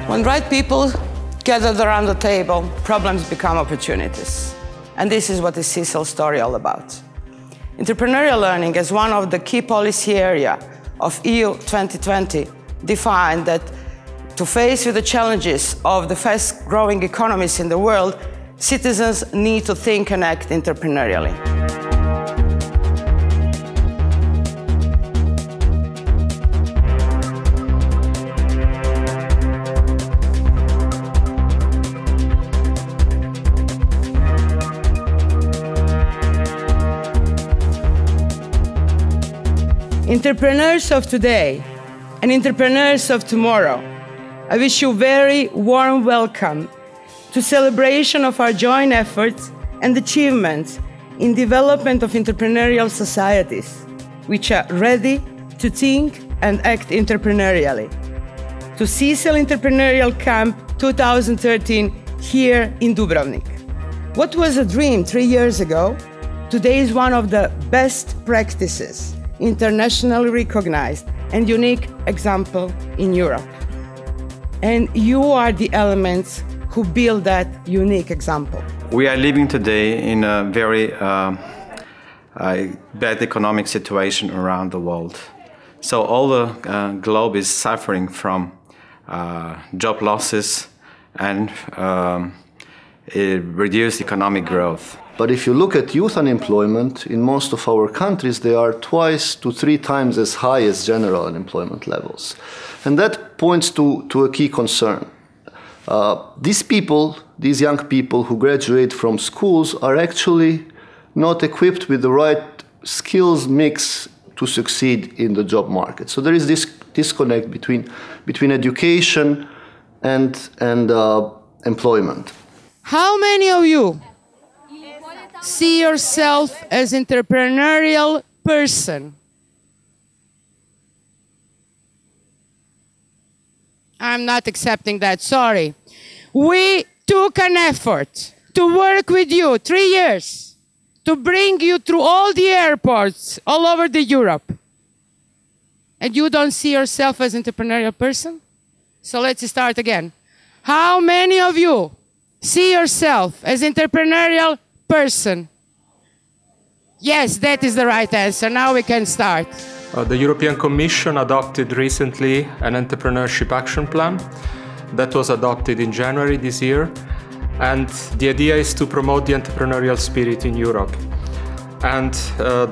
When right people gathered around the table, problems become opportunities. And this is what the SEECEL story all about. Entrepreneurial learning as one of the key policy areas of EU 2020 defined that to face with the challenges of the fast-growing economies in the world, citizens need to think and act entrepreneurially. Entrepreneurs of today and entrepreneurs of tomorrow, I wish you a very warm welcome to celebration of our joint efforts and achievements in development of entrepreneurial societies, which are ready to think and act entrepreneurially. To SEECEL Entrepreneurial Camp 2013 here in Dubrovnik. What was a dream 3 years ago, today is one of the best practices, internationally recognized and unique example in Europe. And you are the elements who build that unique example. We are living today in a very bad economic situation around the world. So all the globe is suffering from job losses and reduced economic growth. But if you look at youth unemployment, in most of our countries, they are 2 to 3 times as high as general unemployment levels. And that points to a key concern. These people, these young people who graduate from schools are actually not equipped with the right skills mix to succeed in the job market. So there is this disconnect between education and employment. How many of you see yourself as an entrepreneurial person? I'm not accepting that, sorry. We took an effort to work with you 3 years, to bring you through all the airports all over Europe. And you don't see yourself as an entrepreneurial person? So let's start again. How many of you see yourself as an entrepreneurial person? Yes, that is the right answer. Now we can start. The European Commission adopted recently an entrepreneurship action plan that was adopted in January this year. And the idea is to promote the entrepreneurial spirit in Europe. And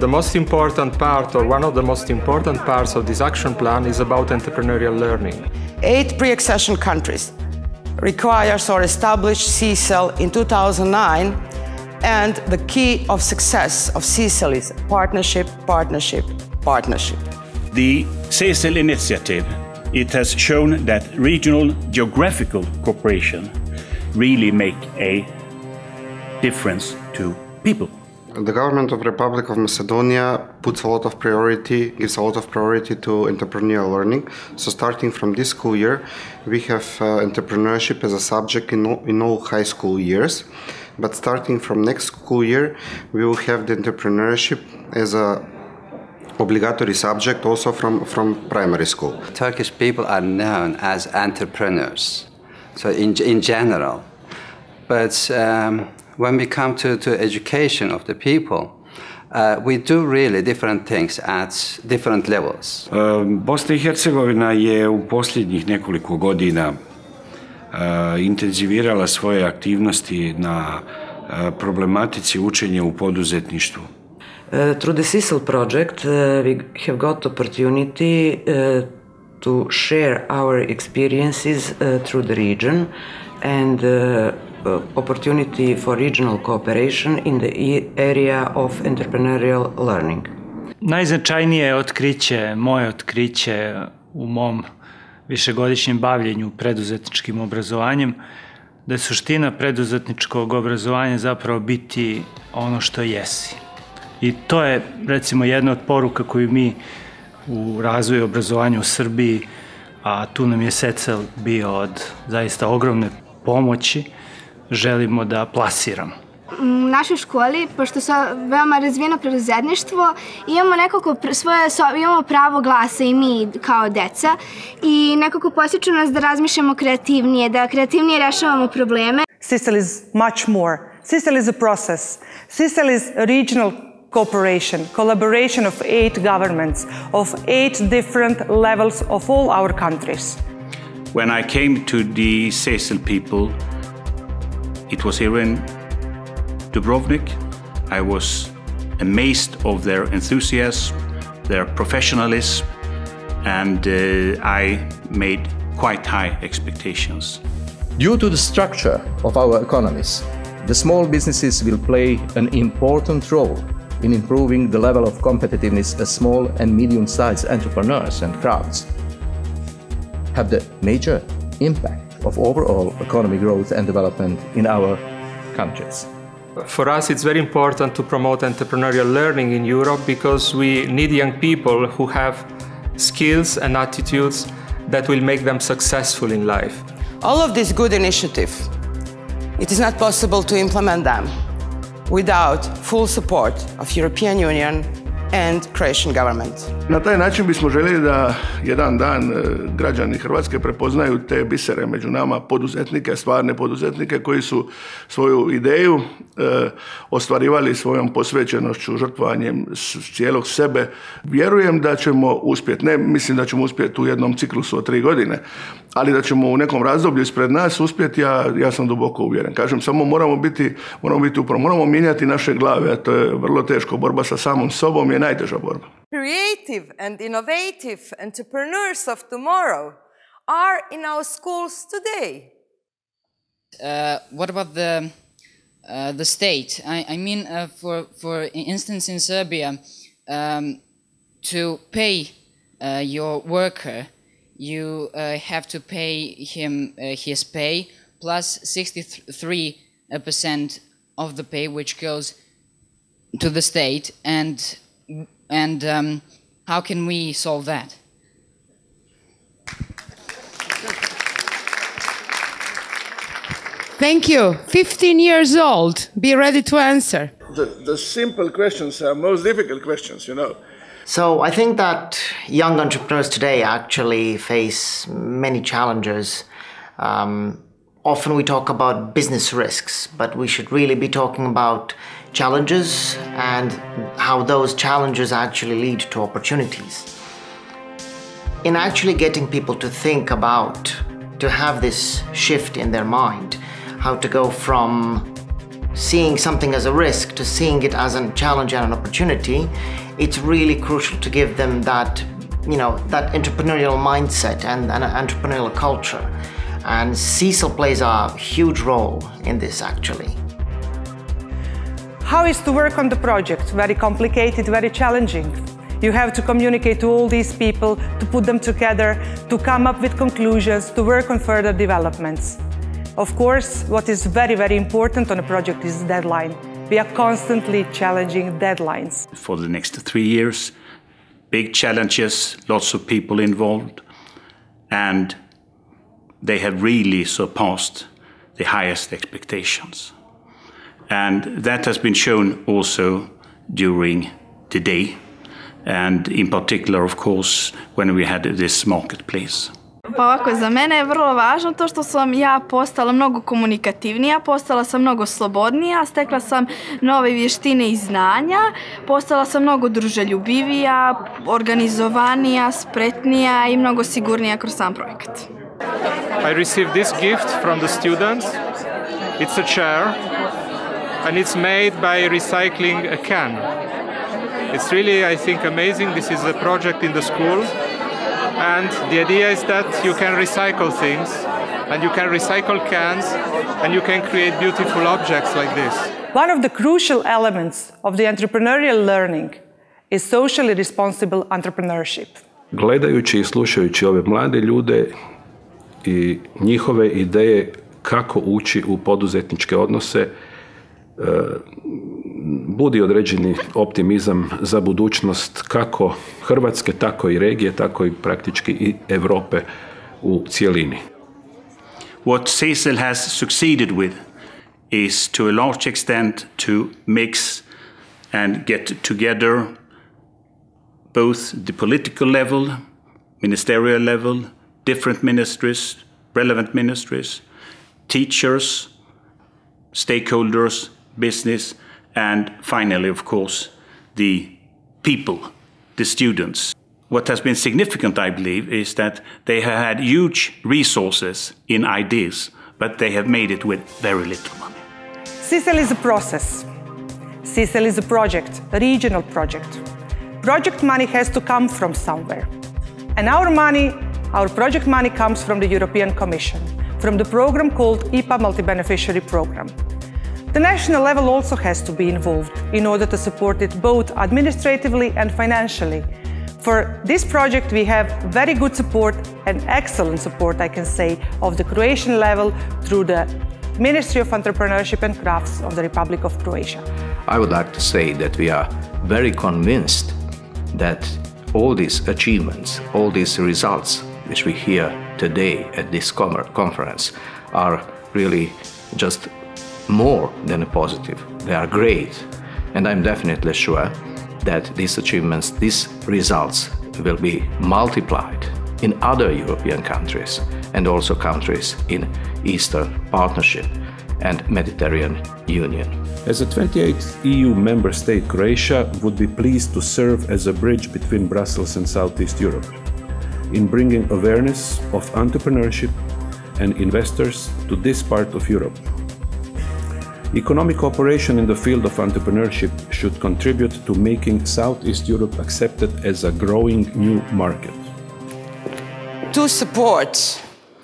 the most important part, or one of the most important parts of this action plan, is about entrepreneurial learning. 8 pre-accession countries requires or established SEECEL in 2009, and the key of success of SEECEL is partnership, partnership, partnership. The SEECEL initiative, it has shown that regional geographical cooperation really make a difference to people. The government of the Republic of Macedonia puts a lot of priority, gives a lot of priority to entrepreneurial learning. So starting from this school year, we have entrepreneurship as a subject in all high school years. But starting from next school year, we will have the entrepreneurship as a obligatory subject also from primary school. Turkish people are known as entrepreneurs, so in general. But when we come to education of the people, we do really different things at different levels. Bosna i Hercegovina je u posljednjih nekoliko godina intenzivirala svoje aktivnosti na problematici učenja u poduzetništvu. Through the SEECEL project, we have got opportunity to share our experiences through the region and opportunity for regional cooperation in the area of entrepreneurial learning. Najznačajnije otkriće, moje otkriće u mom višegodišnjem bavljenju preduzetničkim obrazovanjem, da je suština preduzetničkog obrazovanja zapravo biti ono što jesi. I to je, recimo, jedna od poruka koju mi u razvoju obrazovanja u Srbiji, a tu nam je SEECEL bio od zaista ogromne pomoći, želimo da plasiramo. U našoj školi, pošto su veoma razvijeno preduzetništvo, imamo nekako imamo pravo glasa i mi kao deca i nekako podsjeću nas da razmišljamo kreativnije, da kreativnije rešavamo probleme. SEECEL is much more. SEECEL is a process. SEECEL is a regional cooperation, collaboration of 8 governments, of 8 different levels of all our countries. When I came to the SEECEL people, it was here in Dubrovnik. I was amazed of their enthusiasm, their professionalism, and I made quite high expectations. Due to the structure of our economies, the small businesses will play an important role in improving the level of competitiveness as small and medium-sized entrepreneurs and crafts have the major impact of overall economic growth and development in our countries. For us, it's very important to promote entrepreneurial learning in Europe because we need young people who have skills and attitudes that will make them successful in life. All of these good initiatives, it is not possible to implement them without full support of European Union and Croatian government. Na taj način bismo željeli da jedan dan građani Hrvatske prepoznaju te bisere među nama, poduzetnike, stvarne poduzetnike koji su svoju ideju ostvarivali svojom posvećenošću, žrtvovanjem cijelog sebe. Vjerujem da ćemo uspjeti, ne mislim da ćemo uspjeti u jednom ciklusu od 3 godine, ali da ćemo u nekom razdoblju ispred nas uspjeti, ja sam duboko uvjeren. Kažem, samo moramo biti upravo, moramo mijenjati naše glave, a to je vrlo teško. Borba sa samom sobom je najteža borba. Creative and innovative entrepreneurs of tomorrow are in our schools today. What about the state? I mean, for instance, in Serbia, to pay your worker, you have to pay him his pay plus 63% of the pay which goes to the state, and how can we solve that? Thank you. 15 years old. Be ready to answer. The simple questions are most difficult questions, you know. So I think that young entrepreneurs today actually face many challenges. Often we talk about business risks, but we should really be talking about challenges and how those challenges actually lead to opportunities. In actually getting people to think about, to have this shift in their mind, how to go from seeing something as a risk to seeing it as a challenge and an opportunity, it's really crucial to give them that, that entrepreneurial mindset and an entrepreneurial culture. And SEECEL plays a huge role in this actually. How is to work on the project? Very complicated, very challenging. You have to communicate to all these people, to put them together, to come up with conclusions, to work on further developments. Of course, what is very, very important on a project is the deadline. We are constantly challenging deadlines. For the next 3 years, big challenges, lots of people involved, and they have really surpassed the highest expectations. And that has been shown also during the day, and in particular, of course, when we had this marketplace. Pa ovako, za mene je vrlo važno to što sam ja postala mnogo komunikativnija, postala sam mnogo slobodnija, stekla sam nove vještine i znanja, postala sam mnogo druželjubivija, organizovanija, spretnija i mnogo sigurnija kroz sam projekat. I received this gift from the students. It's a chair, and it's made by recycling a can. It's really, I think, amazing. This is a project in the school, and the idea is that you can recycle things, and you can recycle cans, and you can create beautiful objects like this. One of the crucial elements of the entrepreneurial learning is socially responsible entrepreneurship. Gledajući i slušajući ove mlade ljude i njihove ideje kako ući u poduzetničke odnose, budi određeni optimizam za budućnost kako Hrvatske, tako i regije, tako i praktički i Europe u cijelini. What SEECEL has succeeded with is to a large extent to mix and get together both the political level, ministerial level, different ministries, relevant ministries, teachers, stakeholders, business, and finally, of course, the people, the students. What has been significant, I believe, is that they have had huge resources in ideas, but they have made it with very little money. SEECEL is a process. SEECEL is a project, a regional project. Project money has to come from somewhere. And our project money comes from the European Commission, from the program called IPA Multi-Beneficiary Program. The national level also has to be involved in order to support it both administratively and financially. For this project, we have very good support and excellent support, I can say, of the Croatian level through the Ministry of Entrepreneurship and Crafts of the Republic of Croatia. I would like to say that we are very convinced that all these achievements, all these results which we hear today at this conference are really just more than positive. They are great, and I'm definitely sure that these achievements, these results will be multiplied in other European countries and also countries in Eastern Partnership and Mediterranean Union. As a 28th EU member state, Croatia would be pleased to serve as a bridge between Brussels and Southeast Europe in bringing awareness of entrepreneurship and investors to this part of Europe. Economic cooperation in the field of entrepreneurship should contribute to making Southeast Europe accepted as a growing new market.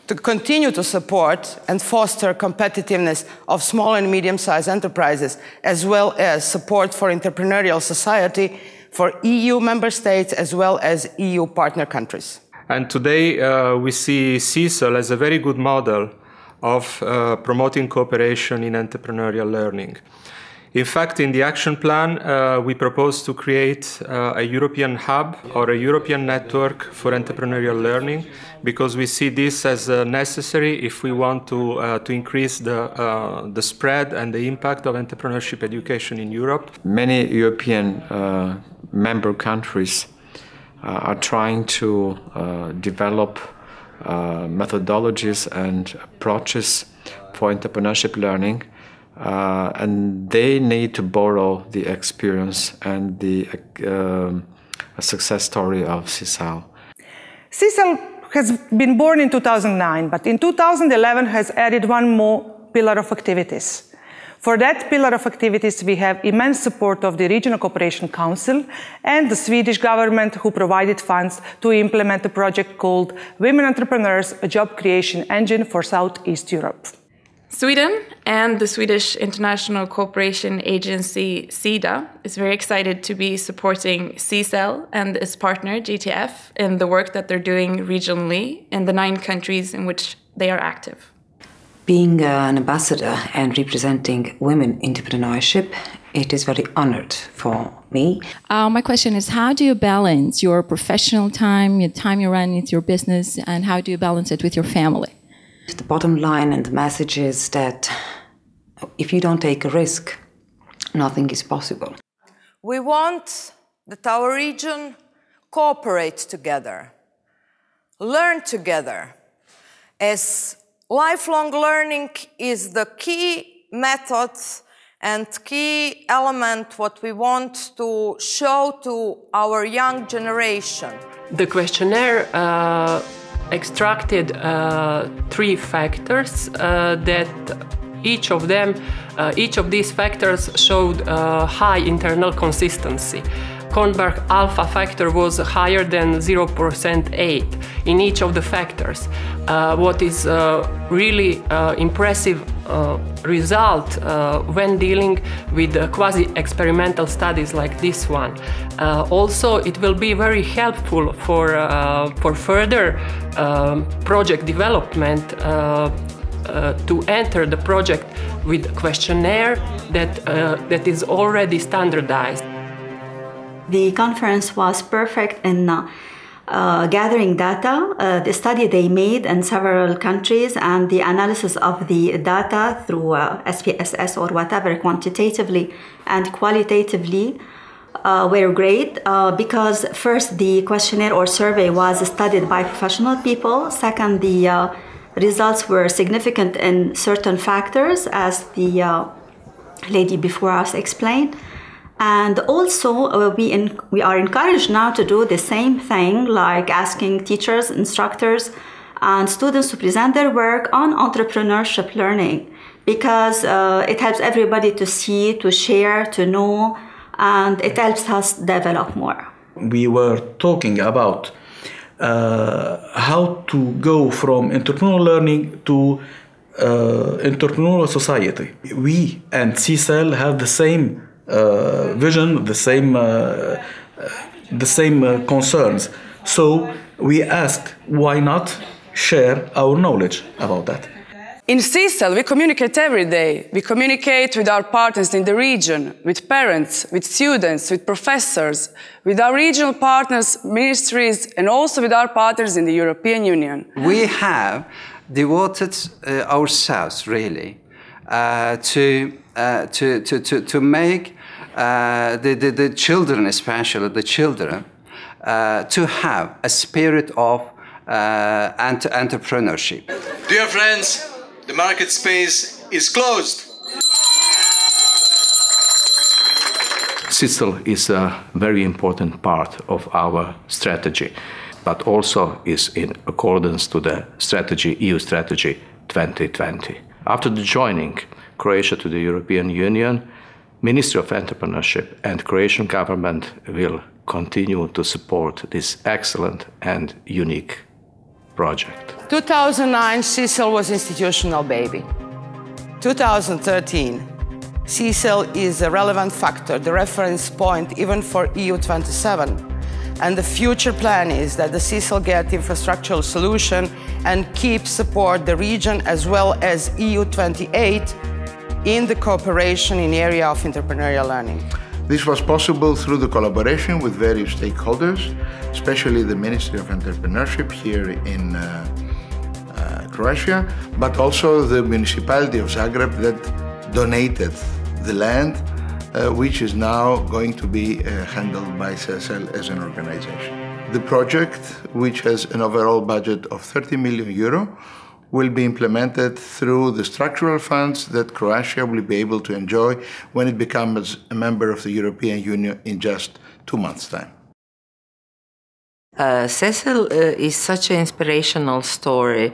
To continue to support and foster competitiveness of small and medium-sized enterprises, as well as support for entrepreneurial society for EU member states as well as EU partner countries. And today we see SEECEL as a very good model of promoting cooperation in entrepreneurial learning. In fact, in the action plan, we propose to create a European hub or a European network for entrepreneurial learning, because we see this as necessary if we want to increase the spread and the impact of entrepreneurship education in Europe. Many European member countries are trying to develop methodologies and approaches for entrepreneurship learning, and they need to borrow the experience and the success story of SEECEL. SEECEL has been born in 2009, but in 2011 has added one more pillar of activities. For that pillar of activities, we have immense support of the Regional Cooperation Council and the Swedish government, who provided funds to implement a project called Women Entrepreneurs, a Job Creation Engine for Southeast Europe. Sweden and the Swedish International Cooperation Agency, SIDA, is very excited to be supporting SEECEL and its partner, GTF, in the work that they're doing regionally in the 9 countries in which they are active. Being an ambassador and representing women entrepreneurship, it is very honored for me. My question is, how do you balance your professional time, your time you run with your business, and how do you balance it with your family? The bottom line and the message is that if you don't take a risk, nothing is possible. We want that our region cooperate together, learn together, as lifelong learning is the key method and key element what we want to show to our young generation. The questionnaire extracted 3 factors that each of these factors showed high internal consistency. Kornberg alpha factor was higher than 0.8 in each of the factors. What is really impressive result when dealing with quasi-experimental studies like this one. Also, it will be very helpful for further project development to enter the project with questionnaire that is already standardized. The conference was perfect in gathering data, the study they made in several countries, and the analysis of the data through SPSS or whatever, quantitatively and qualitatively, were great because first, the questionnaire or survey was studied by professional people. Second, the results were significant in certain factors, as the lady before us explained. And also, we are encouraged now to do the same thing, like asking teachers, instructors, and students to present their work on entrepreneurship learning, because it helps everybody to see, to share, to know, and it helps us develop more. We were talking about how to go from entrepreneurial learning to entrepreneurial society. We and SEECEL have the same vision, the same concerns. So we asked, why not share our knowledge about that? In SEECEL, we communicate every day. We communicate with our partners in the region, with parents, with students, with professors, with our regional partners, ministries, and also with our partners in the European Union. We have devoted ourselves, really, to make the children, especially the children, to have a spirit of entrepreneurship. Dear friends, the market space is closed. SEECEL is a very important part of our strategy, but also is in accordance to the strategy, EU Strategy 2020. After the joining Croatia to the European Union, Ministry of Entrepreneurship and Croatian government will continue to support this excellent and unique project. 2009, SEECEL was institutional baby. 2013, SEECEL is a relevant factor, the reference point even for EU27. And the future plan is that the SEECEL get infrastructural solution and keep support the region as well as EU28 in the cooperation in the area of entrepreneurial learning. This was possible through the collaboration with various stakeholders, especially the Ministry of Entrepreneurship here in Croatia, but also the municipality of Zagreb that donated the land, which is now going to be handled by SEECEL as an organization. The project, which has an overall budget of 30 million euro, will be implemented through the structural funds that Croatia will be able to enjoy when it becomes a member of the European Union in just 2 months' time. SEECEL is such an inspirational story,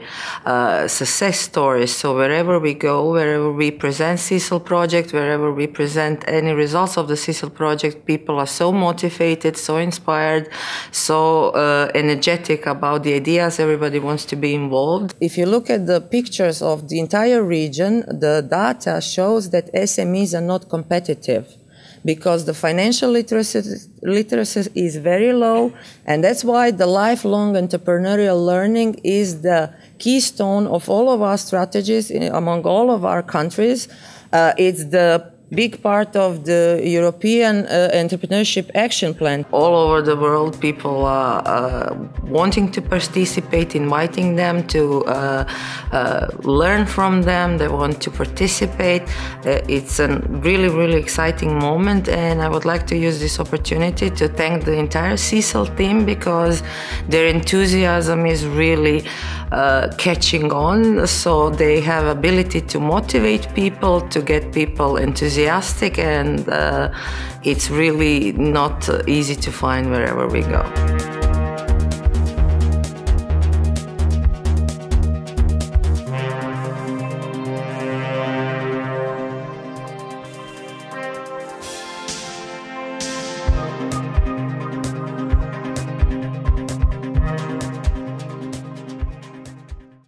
success story. So wherever we go, wherever we present SEECEL project, wherever we present any results of the SEECEL project, people are so motivated, so inspired, so energetic about the ideas. Everybody wants to be involved. If you look at the pictures of the entire region, the data shows that SMEs are not competitive, because the financial literacy is very low, and that's why the lifelong entrepreneurial learning is the keystone of all of our strategies among all of our countries. It's the big part of the European Entrepreneurship Action Plan. All over the world, people are wanting to participate, inviting them to learn from them. They want to participate. It's a really, really exciting moment, and I would like to use this opportunity to thank the entire SEECEL team, because their enthusiasm is really catching on. So they have ability to motivate people, to get people enthusiastic, and it's really not easy to find wherever we go.